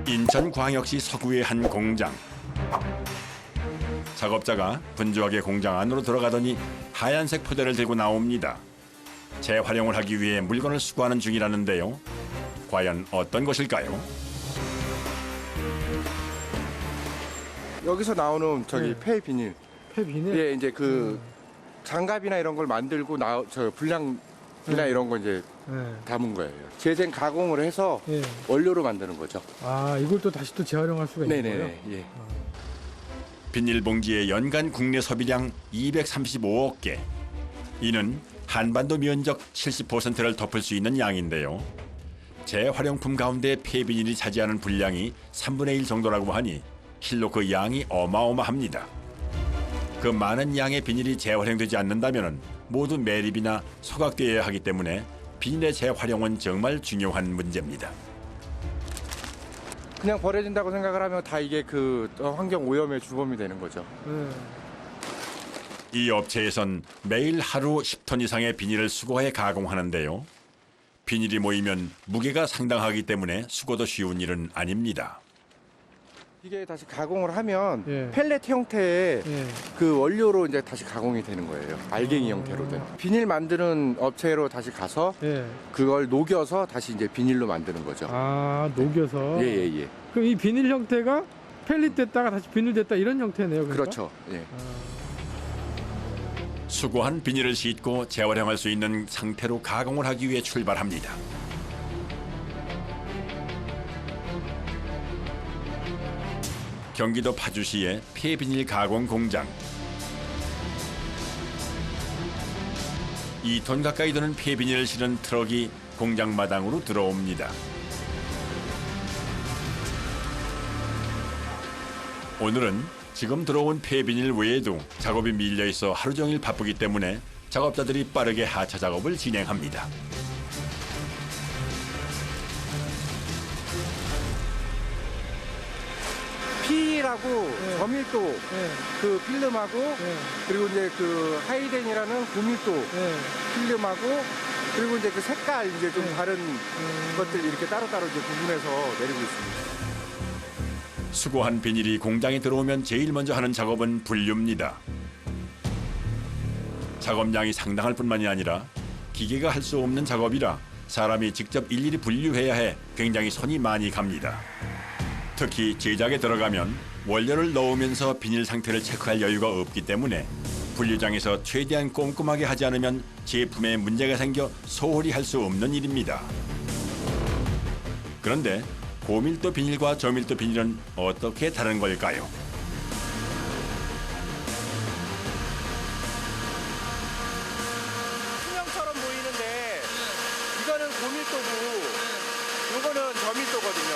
인천광역시 서구의 한 공장. 작업자가 분주하게 공장 안으로 들어가더니 하얀색 포대를 들고 나옵니다. 재활용을 하기 위해 물건을 수거하는 중이라는데요. 과연 어떤 것일까요? 여기서 나오는 저기 네. 폐 비닐. 폐비닐? 예, 이제 그 장갑이나 이런 걸 만들고 저 불량이나 이런 거 이제 네. 담은 거예요. 재생 가공을 해서 예. 원료로 만드는 거죠. 아, 이걸 또 다시 또 재활용할 수가 있는 거예요? 네네네. 예. 비닐봉지의 연간 국내 소비량 235억 개. 이는 한반도 면적 70%를 덮을 수 있는 양인데요. 재활용품 가운데 폐비닐이 차지하는 분량이 3분의 1 정도라고 하니 실로 그 양이 어마어마합니다. 그 많은 양의 비닐이 재활용되지 않는다면 모두 매립이나 소각되어야 하기 때문에 비닐의 재활용은 정말 중요한 문제입니다. 그냥 버려진다고 생각을 하면 다 이게 그 환경 오염의 주범이 되는 거죠. 네. 이 업체에선 매일 하루 10톤 이상의 비닐을 수거해 가공하는데요. 비닐이 모이면 무게가 상당하기 때문에 수거도 쉬운 일은 아닙니다. 이게 다시 가공을 하면 예. 펠렛 형태의 예. 그 원료로 이제 다시 가공이 되는 거예요. 알갱이 형태로 된. 비닐 만드는 업체로 다시 가서 예. 그걸 녹여서 다시 이제 비닐로 만드는 거죠. 아, 녹여서? 예. 그럼 이 비닐 형태가 펠릿 됐다가 다시 비닐 됐다 이런 형태네요. 그러니까? 그렇죠. 예. 수거한 비닐을 싣고 재활용할 수 있는 상태로 가공을 하기 위해 출발합니다. 경기도 파주시의 폐비닐 가공 공장. 2톤 가까이 드는 폐비닐을 실은 트럭이 공장 마당으로 들어옵니다. 오늘은 지금 들어온 폐비닐 외에도 작업이 밀려 있어 하루 종일 바쁘기 때문에 작업자들이 빠르게 하차 작업을 진행합니다. P라고 네. 저밀도 예. 그 필름하고 예. 그리고 이제 그 하이덴이라는 고밀도 예. 필름하고 그리고 이제 그 색깔 이제 좀 네. 다른 것들 이렇게 따로따로 이제 구분해서 내리고 있습니다. 수거한 비닐이 공장에 들어오면 제일 먼저 하는 작업은 분류입니다. 작업량이 상당할 뿐만이 아니라 기계가 할 수 없는 작업이라 사람이 직접 일일이 분류해야 해 굉장히 손이 많이 갑니다. 특히 제작에 들어가면 원료를 넣으면서 비닐 상태를 체크할 여유가 없기 때문에 분류장에서 최대한 꼼꼼하게 하지 않으면 제품에 문제가 생겨 소홀히 할 수 없는 일입니다. 그런데 고밀도 비닐과 저밀도 비닐은 어떻게 다른 걸까요? 투명처럼 보이는데 이거는 고밀도고 이거는 저밀도거든요.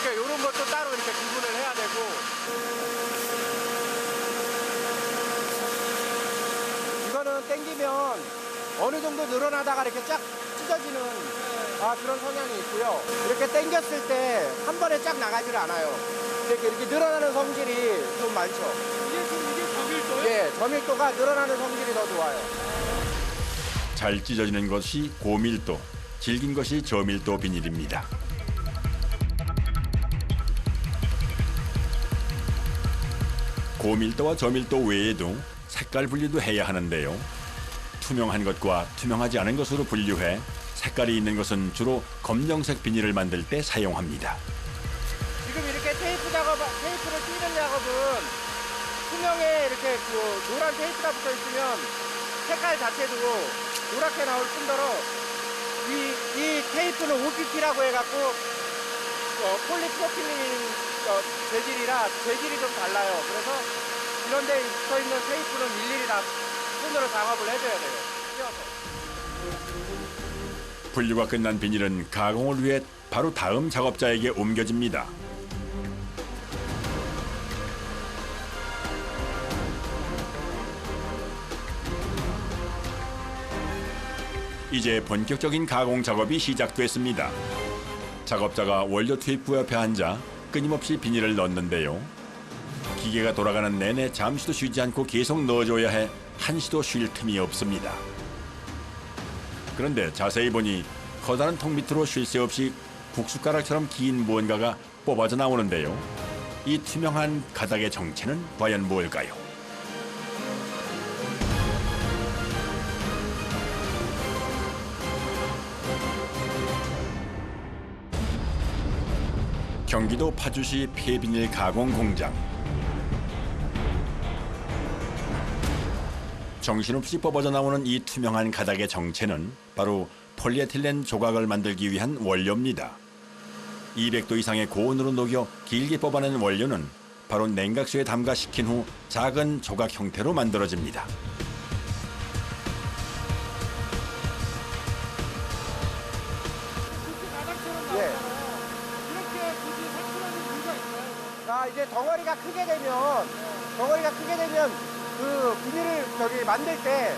그러니까 이런 것도 따로 이렇게 구분을 해야 되고 이거는 당기면 어느 정도 늘어나다가 이렇게 쫙 찢어지는 그런 성향이 있고요. 이렇게 당겼을 때 한 번에 쫙 나가지를 않아요. 이렇게 늘어나는 성질이 좀 많죠. 이게 저밀도요? 예, 저밀도가 늘어나는 성질이 더 좋아요. 잘 찢어지는 것이 고밀도, 질긴 것이 저밀도 비닐입니다. 고밀도와 저밀도 외에도 색깔 분류도 해야 하는데요. 투명한 것과 투명하지 않은 것으로 분류해 색깔이 있는 것은 주로 검정색 비닐을 만들 때 사용합니다. 지금 이렇게 테이프를 띄는 작업은 투명에 이렇게 그 노란 테이프가 붙어 있으면 색깔 자체도 노랗게 나올 뿐더러 이 테이프는 OPP라고 해갖고 폴리프로필린 재질이라 재질이 좀 달라요. 그래서 이런 데 붙어 있는 테이프는 일일이 다 손으로 작업을 해줘야 돼요. 띄어서. 분류가 끝난 비닐은 가공을 위해 바로 다음 작업자에게 옮겨집니다. 이제 본격적인 가공 작업이 시작됐습니다. 작업자가 원료 투입구 옆에 앉아 끊임없이 비닐을 넣는데요. 기계가 돌아가는 내내 잠시도 쉬지 않고 계속 넣어줘야 해 한시도 쉴 틈이 없습니다. 그런데 자세히 보니 커다란 통 밑으로 쉴 새 없이 국숟가락처럼 긴 무언가가 뽑아져 나오는데요. 이 투명한 가닥의 정체는 과연 뭘까요? 경기도 파주시 폐비닐 가공 공장. 정신없이 뽑아져 나오는 이 투명한 가닥의 정체는 바로 폴리에틸렌 조각을 만들기 위한 원료입니다. 200도 이상의 고온으로 녹여 길게 뽑아낸 원료는 바로 냉각수에 담가 식힌 후 작은 조각 형태로 만들어집니다. 예. 이제 덩어리가 크게 되면 그 비닐을 만들 때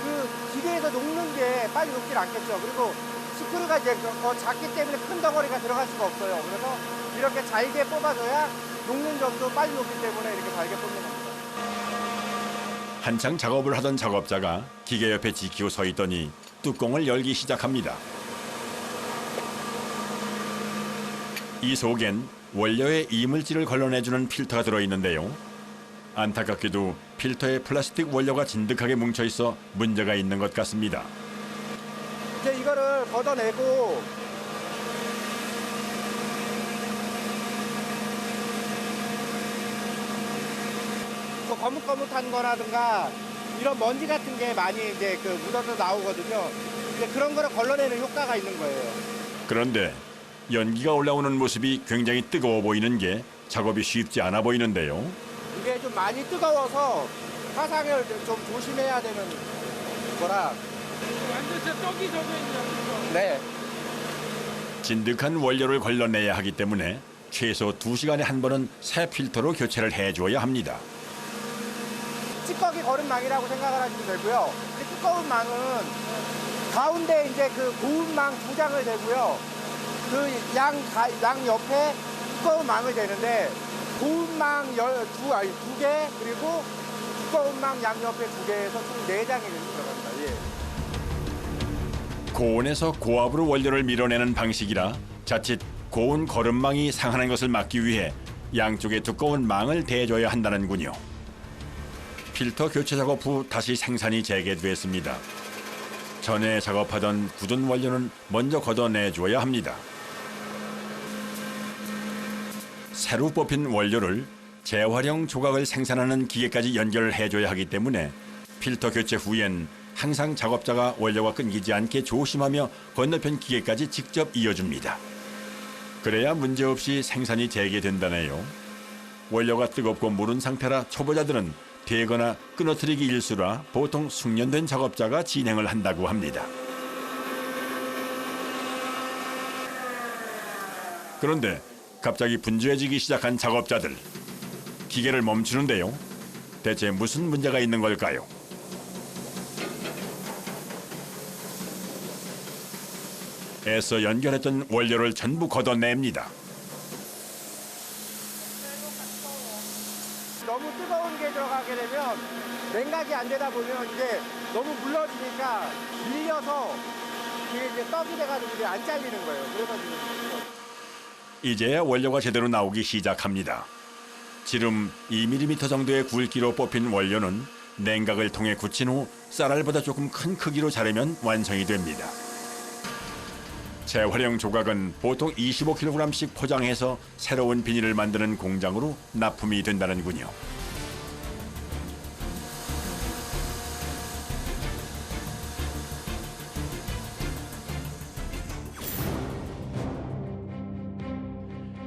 그 기계에서 녹는 게 빨리 녹질 않겠죠. 그리고 스크류가 이제 더 작기 때문에 큰 덩어리가 들어갈 수가 없어요. 그래서 이렇게 잘게 뽑아줘야 녹는 점도 빨리 녹기 때문에 이렇게 잘게 뽑는 겁니다. 한창 작업을 하던 작업자가 기계 옆에 지키고 서 있더니 뚜껑을 열기 시작합니다. 이 속엔 원료의 이물질을 걸러내주는 필터가 들어있는데요. 안타깝게도 필터에 플라스틱 원료가 진득하게 뭉쳐있어 문제가 있는 것 같습니다. 이제 이거를 걷어내고 뭐 거뭇거뭇한 거라든가 이런 먼지 같은 게 많이 이제 묻어서 나오거든요. 이제 그런 거를 걸러내는 효과가 있는 거예요. 그런데 연기가 올라오는 모습이 굉장히 뜨거워 보이는 게 작업이 쉽지 않아 보이는데요. 이게 좀 많이 뜨거워서 화상을 좀 조심해야 되는 거라. 완전 진짜 떡이 젖어있네요. 네. 진득한 원료를 걸러내야 하기 때문에 최소 2시간에 한 번은 새 필터로 교체를 해줘야 합니다. 찌꺼기 거름망이라고 생각을 하시면 되고요. 이 두꺼운 망은 가운데 이제 그 고운 망 2장을 대고요. 그 양 옆에 두꺼운 망을 대는데 고운 망 2개 그리고 두꺼운 망 양 옆에 2개에서 총 4장이 들어갑니다. 예. 고온에서 고압으로 원료를 밀어내는 방식이라 자칫 고온 거름망이 상하는 것을 막기 위해 양쪽에 두꺼운 망을 대줘야 한다는군요. 필터 교체 작업 후 다시 생산이 재개됐습니다. 전에 작업하던 굳은 원료는 먼저 걷어내줘야 합니다. 새로 뽑힌 원료를 재활용 조각을 생산하는 기계까지 연결해줘야 하기 때문에 필터 교체 후엔 항상 작업자가 원료가 끊기지 않게 조심하며 건너편 기계까지 직접 이어줍니다. 그래야 문제없이 생산이 재개된다네요. 원료가 뜨겁고 무른 상태라 초보자들은 되거나 끊어뜨리기 일수라 보통 숙련된 작업자가 진행을 한다고 합니다. 그런데 갑자기 분주해지기 시작한 작업자들. 기계를 멈추는데요. 대체 무슨 문제가 있는 걸까요? 애써 연결했던 원료를 전부 걷어냅니다. 너무 뜨거운 게 들어가게 되면 냉각이 안 되다 보면 이제 너무 물러지니까 밀려서 이게 이제 떡이 돼가지고 이제 안 잘리는 거예요. 그래서 지금 이제야 원료가 제대로 나오기 시작합니다. 지름 2mm 정도의 굵기로 뽑힌 원료는 냉각을 통해 굳힌 후 쌀알보다 조금 큰 크기로 자르면 완성이 됩니다. 재활용 조각은 보통 25kg씩 포장해서 새로운 비닐을 만드는 공장으로 납품이 된다는군요.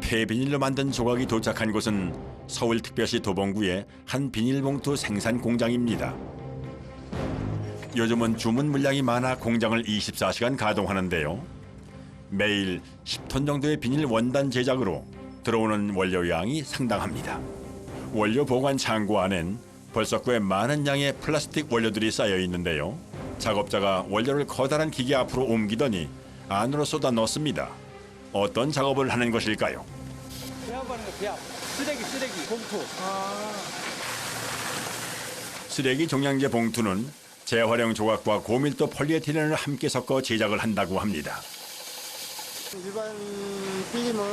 폐비닐로 만든 조각이 도착한 곳은 서울특별시 도봉구의 한 비닐봉투 생산 공장입니다. 요즘은 주문 물량이 많아 공장을 24시간 가동하는데요. 매일 10톤 정도의 비닐 원단 제작으로 들어오는 원료 양이 상당합니다. 원료 보관 창고 안엔 벌써 꽤 많은 양의 플라스틱 원료들이 쌓여 있는데요. 작업자가 원료를 커다란 기계 앞으로 옮기더니 안으로 쏟아 넣습니다. 어떤 작업을 하는 것일까요? 배합하는 거 배합. 쓰레기 봉투. 쓰레기 종량제 봉투는 재활용 조각과 고밀도 폴리에틸렌을 함께 섞어 제작을 한다고 합니다. 일반 필름은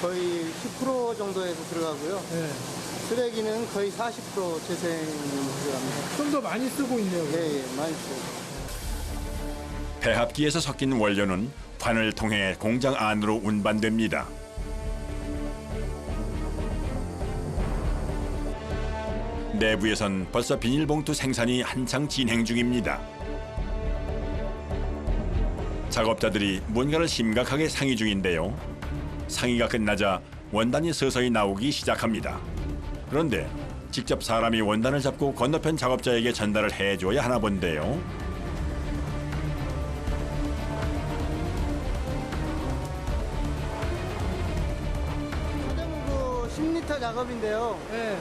거의 10% 정도에서 들어가고요. 예. 쓰레기는 거의 40% 재생이 들어갑니다. 좀 더 많이 쓰고 있네요. 예, 예, 많이 써요. 배합기에서 섞인 원료는 관을 통해 공장 안으로 운반됩니다. 내부에선 벌써 비닐봉투 생산이 한창 진행 중입니다. 작업자들이 뭔가를 심각하게 상의 중인데요. 상의가 끝나자 원단이 서서히 나오기 시작합니다. 그런데 직접 사람이 원단을 잡고 건너편 작업자에게 전달을 해줘야 하나 본데요. 소대문구 10리터 작업인데요. 예.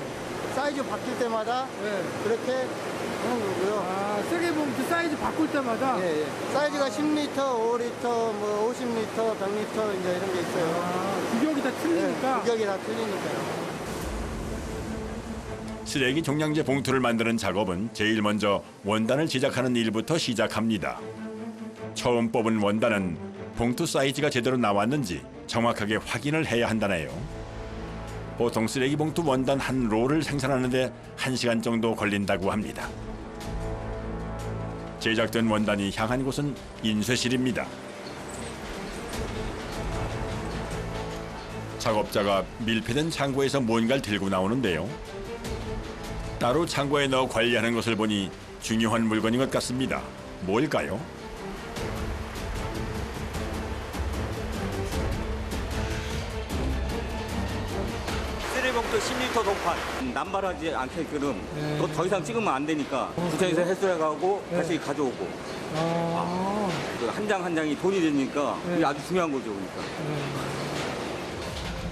사이즈 바뀔 때마다 예. 그렇게 하는 거고요. 아, 쓰레기봉투 사이즈 바꿀 때마다 예, 예. 사이즈가 10리터, 5리터, 뭐 50리터, 100리터 이제 이런 게 있어요. 아, 규격이 다 틀리니까. 규격이 다 틀리니까요. 쓰레기 종량제 봉투를 만드는 작업은 제일 먼저 원단을 제작하는 일부터 시작합니다. 처음 뽑은 원단은 봉투 사이즈가 제대로 나왔는지 정확하게 확인을 해야 한다네요. 보통 쓰레기 봉투 원단 한 롤을 생산하는데 1시간 정도 걸린다고 합니다. 제작된 원단이 향한 곳은 인쇄실입니다. 작업자가 밀폐된 창고에서 뭔가를 들고 나오는데요. 따로 창고에 넣어 관리하는 것을 보니 중요한 물건인 것 같습니다. 뭘까요? 쓰레기봉투 10리터 동판 남발하지 않게끔 네. 또 더 이상 찍으면 안 되니까 구청에서 해소해 가고 네. 다시 가져오고 아. 한 장 한 장이 돈이 되니까 네. 이게 아주 중요한 거죠. 그러니까.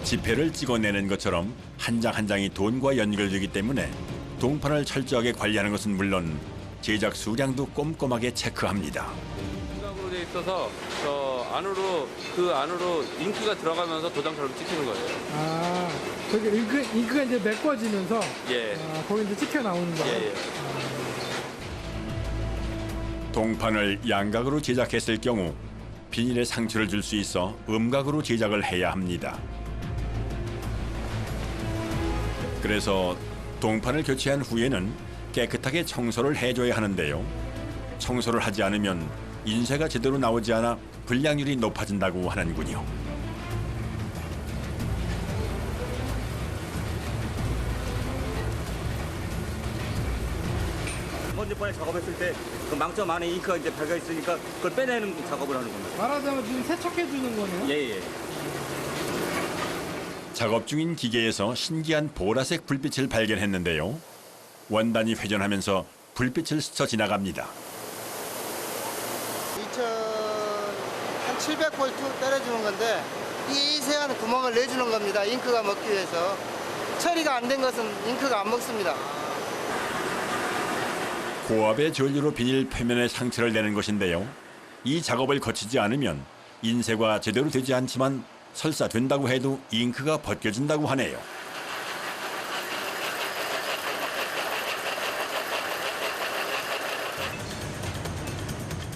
지폐를 찍어내는 것처럼 한 장 한 장이 돈과 연결되기 때문에 동판을 철저하게 관리하는 것은 물론 제작 수량도 꼼꼼하게 체크합니다. 생각으로 돼 있어서 저 안으로 그 안으로 잉크가 들어가면서 도장처럼 찍히는 거예요. 아, 저기 잉크가 이제 메꿔지면서 예. 아, 거기 이제 찍혀 나오는 거예요. 예, 예. 동판을 양각으로 제작했을 경우 비닐에 상처를 줄 수 있어 음각으로 제작을 해야 합니다. 그래서 동판을 교체한 후에는 깨끗하게 청소를 해줘야 하는데요. 청소를 하지 않으면 인쇄가 제대로 나오지 않아 불량률이 높아진다고 하는군요. 먼저 번에 작업했을 때 그 망점 안에 잉크가 이제 발가 있으니까 그걸 빼내는 작업을 하는 겁니다. 말하자면 지금 세척해 주는 거네요. 예, 예. 작업 중인 기계에서 신기한 보라색 불빛을 발견했는데요. 원단이 회전하면서 불빛을 스쳐 지나갑니다. 2700V 때려주는 건데 이 세한 구멍을 내주는 겁니다. 잉크가 먹기 위해서. 처리가 안 된 것은 잉크가 안 먹습니다. 고압의 전류로 비닐 표면에 상처를 내는 것인데요. 이 작업을 거치지 않으면 인쇄가 제대로 되지 않지만 설사 된다고 해도 잉크가 벗겨진다고 하네요.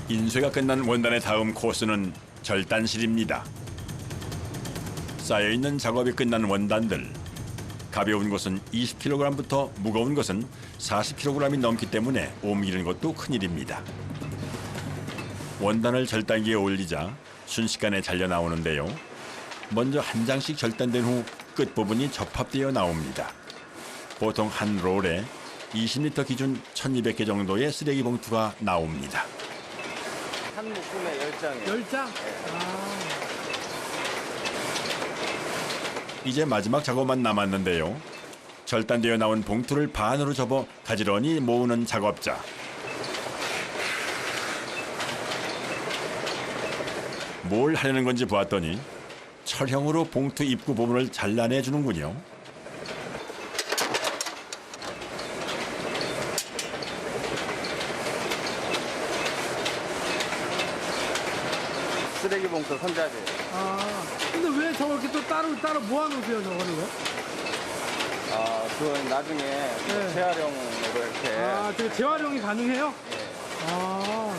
인쇄가 끝난 원단의 다음 코스는 절단실입니다. 쌓여있는 작업이 끝난 원단들. 가벼운 것은 20kg부터 무거운 것은 40kg이 넘기 때문에 옮기는 것도 큰일입니다. 원단을 절단기에 올리자 순식간에 잘려 나오는데요. 먼저 한 장씩 절단된 후 끝부분이 접합되어 나옵니다. 보통 한 롤에 20리터 기준 1200개 정도의 쓰레기 봉투가 나옵니다. 한 묶음에 10장이에요. 10장? 아. 이제 마지막 작업만 남았는데요. 절단되어 나온 봉투를 반으로 접어 가지런히 모으는 작업자. 뭘 하려는 건지 보았더니 철형으로 봉투 입구 부분을 잘라내주는군요. 쓰레기 봉투 손잡이에요. 아. 근데 왜 저렇게 또 따로 모아놓으세요, 저거를 왜? 그건 나중에 네. 재활용으로 이렇게. 아, 저게 재활용이 가능해요? 아.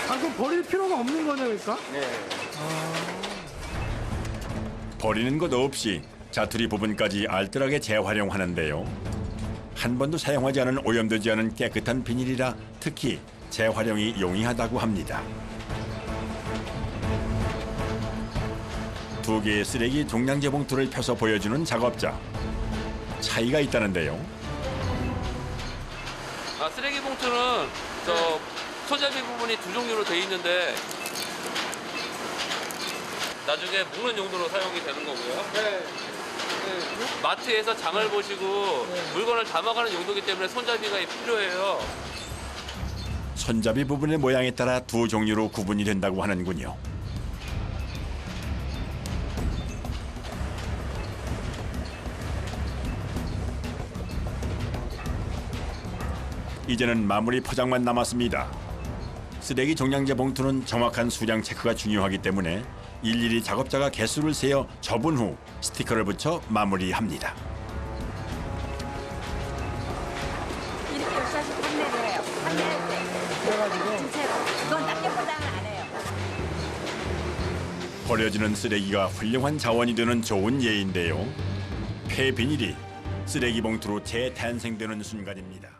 아, 그럼 버릴 필요가 없는 거네, 그러니까? 네. 버리는 것 없이 자투리 부분까지 알뜰하게 재활용하는데요. 한 번도 사용하지 않은 오염되지 않은 깨끗한 비닐이라 특히 재활용이 용이하다고 합니다. 두 개의 쓰레기 종량제 봉투를 펴서 보여주는 작업자. 차이가 있다는데요. 쓰레기 봉투는 저 손잡이 부분이 두 종류로 돼 있는데 나중에 묶는 용도로 사용이 되는 거고요. 마트에서 장을 보시고 물건을 담아가는 용도이기 때문에 손잡이가 필요해요. 손잡이 부분의 모양에 따라 두 종류로 구분이 된다고 하는군요. 이제는 마무리 포장만 남았습니다. 쓰레기 종량제 봉투는 정확한 수량 체크가 중요하기 때문에 일일이 작업자가 개수를 세어 접은 후 스티커를 붙여 마무리합니다. 이렇게 열심히 판매를 해요. 판매할 때. 그래가지고. 주체로. 이건 낱개 포장을 안 해요. 버려지는 쓰레기가 훌륭한 자원이 되는 좋은 예인데요. 폐비닐이 쓰레기 봉투로 재탄생되는 순간입니다.